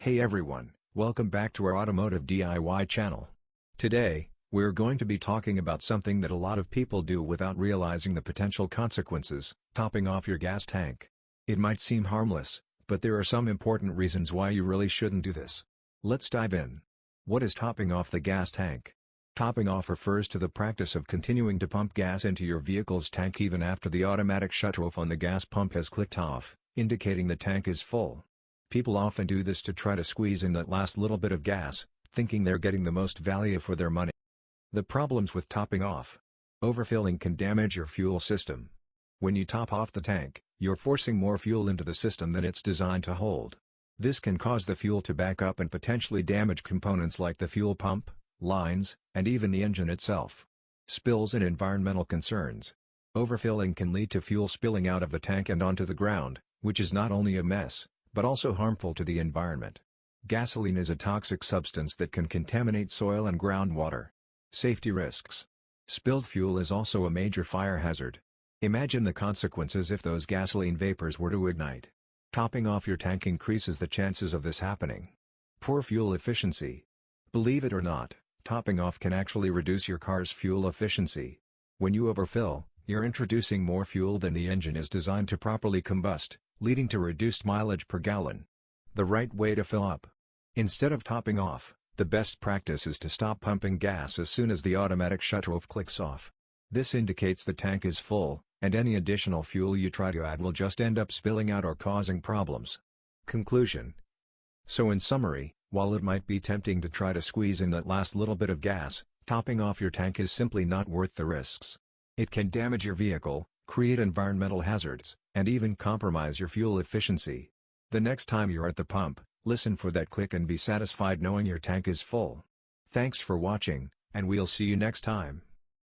Hey everyone, welcome back to our automotive DIY channel. Today, we're going to be talking about something that a lot of people do without realizing the potential consequences: topping off your gas tank. It might seem harmless, but there are some important reasons why you really shouldn't do this. Let's dive in. What is topping off the gas tank? Topping off refers to the practice of continuing to pump gas into your vehicle's tank even after the automatic shutoff on the gas pump has clicked off, indicating the tank is full. People often do this to try to squeeze in that last little bit of gas, thinking they're getting the most value for their money. The problems with topping off. Overfilling can damage your fuel system. When you top off the tank, you're forcing more fuel into the system than it's designed to hold. This can cause the fuel to back up and potentially damage components like the fuel pump, lines, and even the engine itself. Spills and environmental concerns. Overfilling can lead to fuel spilling out of the tank and onto the ground, which is not only a mess, but also harmful to the environment. Gasoline is a toxic substance that can contaminate soil and groundwater. Safety risks. Spilled fuel is also a major fire hazard. Imagine the consequences if those gasoline vapors were to ignite. Topping off your tank increases the chances of this happening. Poor fuel efficiency. Believe it or not, topping off can actually reduce your car's fuel efficiency. When you overfill, you're introducing more fuel than the engine is designed to properly combust, leading to reduced mileage per gallon. The right way to fill up. Instead of topping off, the best practice is to stop pumping gas as soon as the automatic shutoff clicks off. This indicates the tank is full, and any additional fuel you try to add will just end up spilling out or causing problems. Conclusion. So in summary, while it might be tempting to try to squeeze in that last little bit of gas, topping off your tank is simply not worth the risks. It can damage your vehicle, create environmental hazards, and even compromise your fuel efficiency. The next time you're at the pump, listen for that click and be satisfied knowing your tank is full. Thanks for watching, and we'll see you next time.